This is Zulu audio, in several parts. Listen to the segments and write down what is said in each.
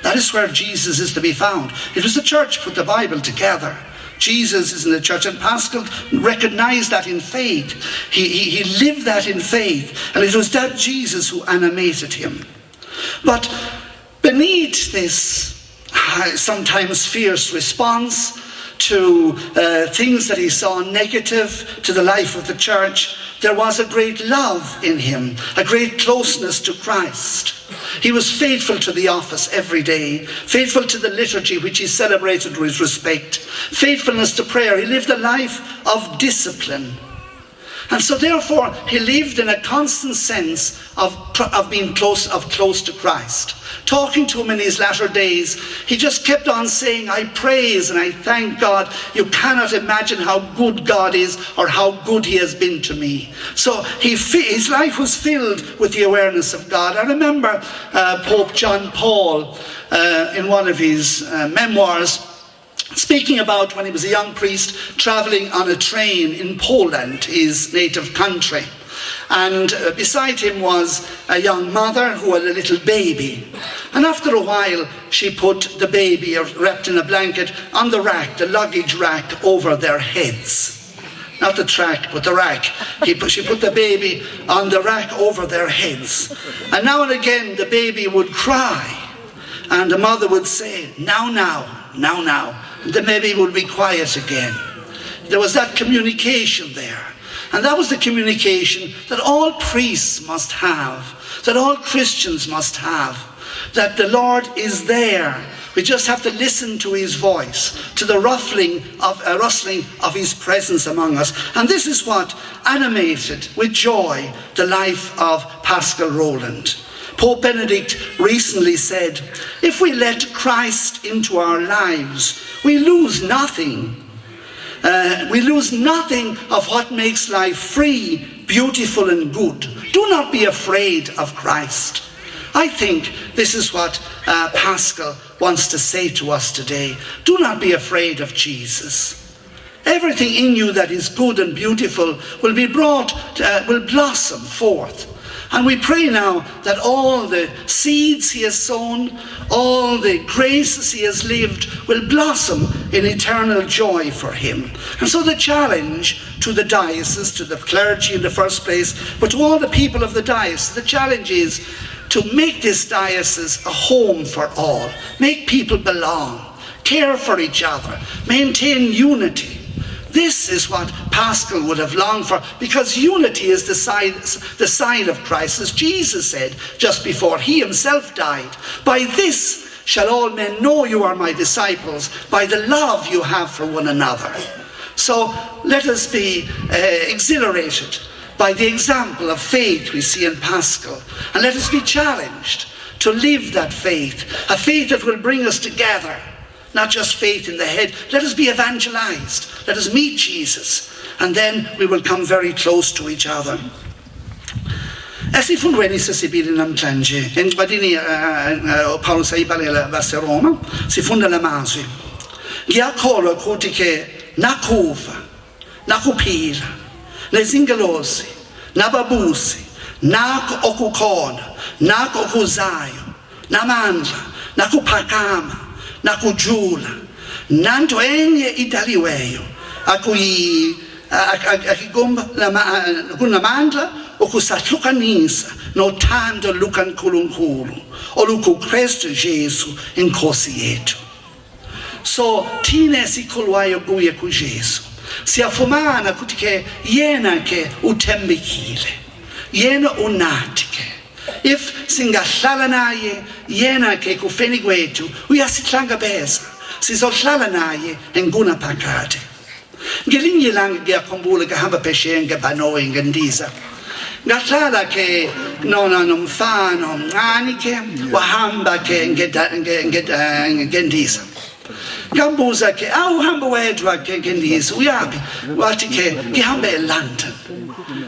That is where Jesus is to be found. It was the church put the Bible together. Jesus is in the church, and Paschal recognized that in faith. He lived that in faith, and it was that Jesus who animated him. But beneath this sometimes fierce response to things that he saw negative to the life of the church, there was a great love in him, a great closeness to Christ. He was faithful to the office every day, faithful to the liturgy which he celebrated with respect, faithfulness to prayer. He lived a life of discipline. And so therefore he lived in a constant sense of being close to Christ. Talking to him in his latter days, he just kept on saying, I praise and I thank God. You cannot imagine how good God is or how good he has been to me. So his life was filled with the awareness of God. I remember Pope John Paul in one of his memoirs speaking about when he was a young priest traveling on a train in Poland, his native country. And beside him was a young mother who had a little baby. And after a while, she put the baby wrapped in a blanket on the rack, the luggage rack, over their heads. Not the track, but the rack. She put the baby on the rack over their heads. And now and again, the baby would cry. And the mother would say, now, now, now, now. The baby would be quiet again. There was that communication there. And that was the communication that all priests must have, that all Christians must have, that the Lord is there. We just have to listen to his voice, to the rustling of his presence among us. And this is what animated with joy the life of Paschal Rowland. Pope Benedict recently said, if we let Christ into our lives, we lose nothing. We lose nothing of what makes life free, beautiful and good. Do not be afraid of Christ. I think this is what Paschal wants to say to us today. Do not be afraid of Jesus. Everything in you that is good and beautiful will will blossom forth. And we pray now that all the seeds he has sown, all the graces he has lived will blossom in eternal joy for him. And so the challenge to the diocese, to the clergy in the first place, but to all the people of the diocese, the challenge is to make this diocese a home for all. Make people belong, care for each other, maintain unity. This is what Paschal would have longed for, because unity is the sign of Christ, as Jesus said just before he himself died. By this shall all men know you are my disciples, by the love you have for one another. So let us be exhilarated by the example of faith we see in Paschal, and let us be challenged to live that faith, a faith that will bring us together. Not just faith in the head. Let us be evangelized. Let us meet Jesus. And then we will come very close to each other. As if unweni sa sibilin ng Tlanje, en badini Paul sa ibalela basta Roma, si funda la mazi. Giacolo kuti che nakuva, nakupila, nezingalosi, nababusi, nak okukona, nak okuzayo, namandla, nakupakama, nakujula, nanto enye idaliweyo, kunamandla ukusahlukanisa nothando lukaNkulunkulu olukuKristu Jesu inkosi yethu. So thina sikholwayo kuye kuJesu siyafumana ukuthi ke yena ke uthembekile, yena unathi ke. If singahlala naye, yena ke kufeni kwethu uyasihlangabeza, sizohlala naye engunaphakade. Ngelinye ilanga ngiyakhumbula ngihamba phesheya ngeBhanoyi ngendiza. Ngahlala ke nomfana omncane ke wahamba ke ngendiza. Ngambuza ke awuhamba wedwa ke ngendiza uyapi? Wathi ke ngihamba eLondon.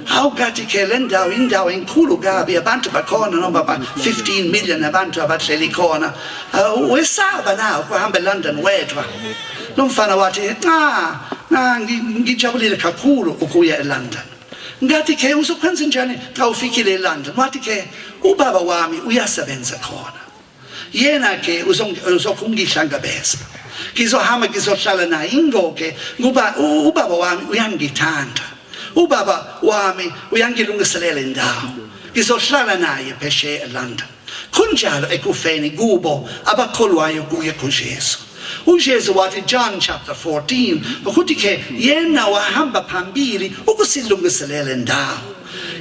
How gathi ke le ndawo indawo enkulu kabi, abantu bakhona noma 15 million abantu abahleli khona. Wesaba na ukuhamba eLondon wedwa. Nomfana wathi ngijabulile kakhulu ukuya eLondon. Ngathi ke uzokwenza njani xa ufikile eLondon? Wathi ke ubaba wami uyasebenza khona. yena ke uzokungihlangabeza ngizohamba ngizohlala naye ingoke ngoba ubaba wami uyangithanda ubaba wami uyangilungiselela indawo ngizohlala naye phesheya eLondon kunjalo ekufeni kubo abakholwayo kuye kuJesu uJesu wathi John chapter 14 ukuthi ke yena wahamba phambili ukusilungiselela indawo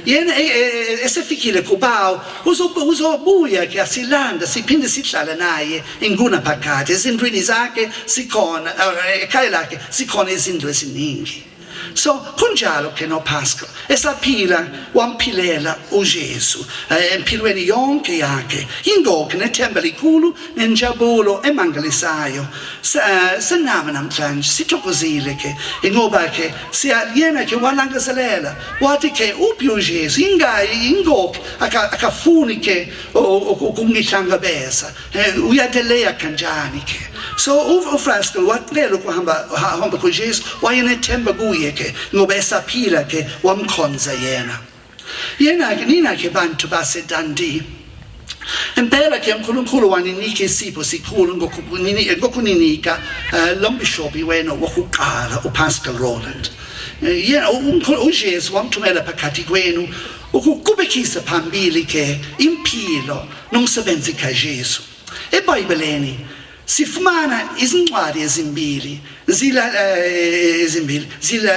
yena esefikile kubawo uzobuya ke asilanda siphinde sihlala naye inguna phakathi ezindwini zakhe sikhona ekhaya lakhe sikhona izindlu eziningi so kunjalo ke no Paschal esaphila wamphilela uJesu empilweni yonke yakhe ingoku nethemba likhulu nenjabulo emangalisayo senama namhlanje sithokozile ke ngoba ke siyayena ke walangazelela wathi ke uphi uJesu ingoku akafuni ke ukungihlangabeza uyadeleya kanjani ke so uFranciscan wacela ukuhamba kuJesu wayenethemba kuye ke ngoba esaphila ke wamkhonza yena ke nina ke bantu baseDundee impela ke uNkulunkulu waninika isipho sikhulu ngokuninika lo bishop wena wokuqala uPaschal Rowland yena uJesu wamthumela phakathi kwenu ukubekisa phambili ke impilo nomsebenzi kaJesu eBhayibhelini sifumana izincwadi ezimbili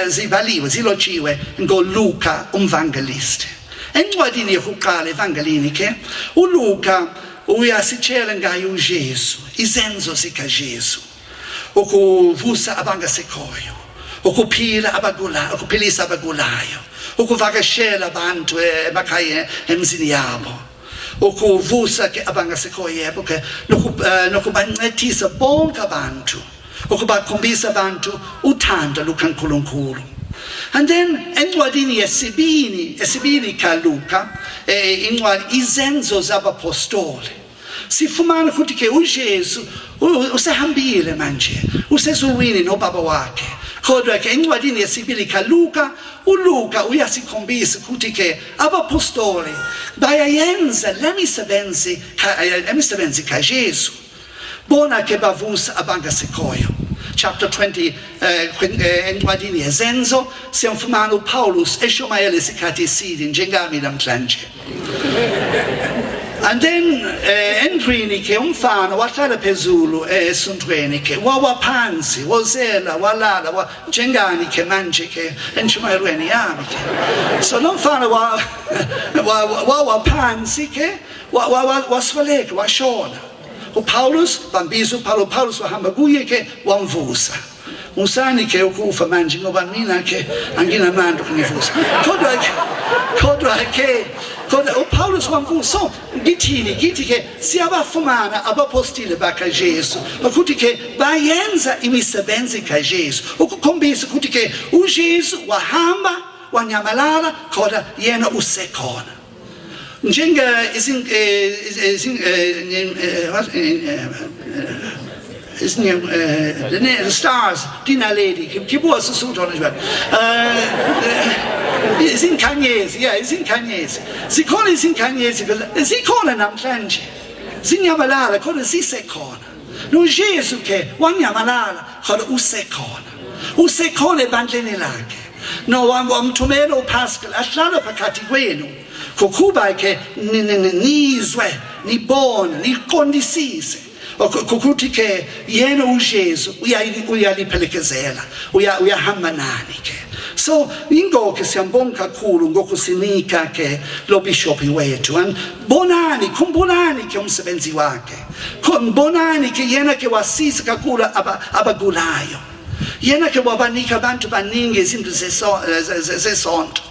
zivaliwe zilotshiwe ngoLuka umvangelist encwadini yokuqala evangelini ke uLuka uyasitshela ngayo uJesu izenzo zikaJesu ukuvusa abangasekhoyo ukuphilisa abagulayo ukuvakashela abantu emakhaya emzini yabo ukuvusa ke abangasekhoyo yebo ke nokubancedisa bonke abantu ukubakhombisa abantu uthando lukaNkulunkulu and then encwadini yesibini kaLuka incwadi izenzo zabapostoli sifumana ukuthi ke uJesu usehambile manje usezulwini nobaba wakhe kodwa ke encwadini yesibili kaLuka uLuka uyasikhombisa ukuthi ke abapostoli bayayenza lemisebenzi kaJesu bona ke bavusa abangasekhoyo chapter 20 encwadini yezenzo siyamfumana uPaulus eshumayela isikhathi eside njengami namhlanje and then endlini ke umfana wahlala phezulu esontweni ke wawaphansi wozela walala njengani ke manje ke entshumayelweni yami ke so lo mfana wawaphansi ke wasweleka washona uPaulus bambiza uPaulus wahamba kuye ke wamvusa musani ke ukufa manje ngoba mina ke anginamandla kunivusa kodwa uPaulus wamvusa so ngithi ke siyabafumana abapostile bakaJesu ukuthi ke bayenza imisebenzi kaJesu ukukhombisa ukuthi ke uJesu wahamba wanyamalala kodwa yena usekhona njenga the stars dina lady kibuwa sisuthu njalo izinkanyezi izinkanyezi zikhona izinkanyezi zikhona namhlanje zinyamalala kodwa sisekhona noJesu ke wanyamalala kodwa usekhona ebandleni lakhe no wamthumela uPaschal ahlala phakathi kwenu kukuba ke nizwe nibone niqondisise ukuthi ke yena uJesu uyaliphelekezela uyahamba nani ke so ingoke siyambonga kakhulu ngokusinika ke lo bishop wethu and khumbulani ke umsebenzi wakhe khumbulani ke yena ke wasisa kakhulu abagulayo yena ke wabanika abantu baningi izinto zesonto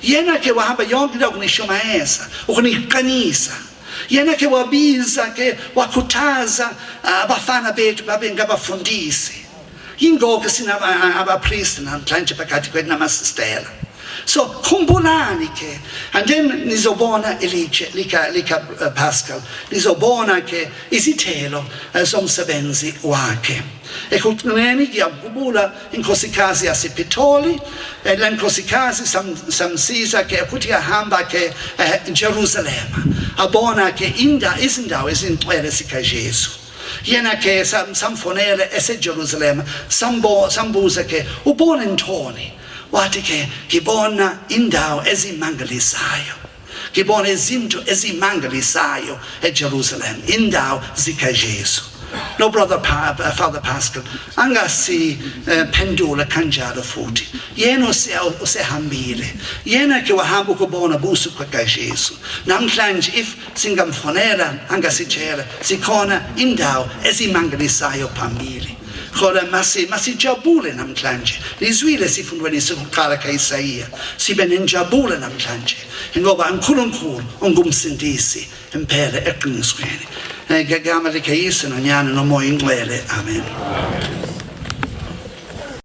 yena ke wahamba yonke into ukunishumayeza ukuniqinisa yena ke wabiza ke wakhuthaza abafana bethu babe ngabafundisi ingoku sina abapriest namhlanje phakathi kwethu namasistela So khumbulani ke, and then nizobona ilitshe lika Paschal, nizobona ke izithelo zomsebenzi wakhe. Ekugcineni ngiyakhumbula inkosikazi yasePitoli, la nkosikazi samsiza ke ukuthi ahamba ke eJerusalem, abona ke izindawo ezingcwele zikaJesu. Yena ke samfonele eseJerusalem, sambuza ke ubona ntoni? Wathi ke ngibona indawo ezimangalisayo, ngibona izinto ezimangalisayo eJerusalem, indawo zikaJesu. No, Father Paschal, angasi pendula kanjalo futhi. Yena usehambile. Yena ke wahamba ukubona buso kaJesu. Namhlanje if singamfonela angasitshela sikhona indawo ezimangalisayo phambili. Khola masijabule namhlanje. Lizwile sifundweni sokuqala kaIsaiah. Sibe nenjabulo namhlanje. Ngoba uNkulunkulu ungumsindisi impela eqinisweni. Ngegama likaYesu nonyana nomoya ingcwele. Amen.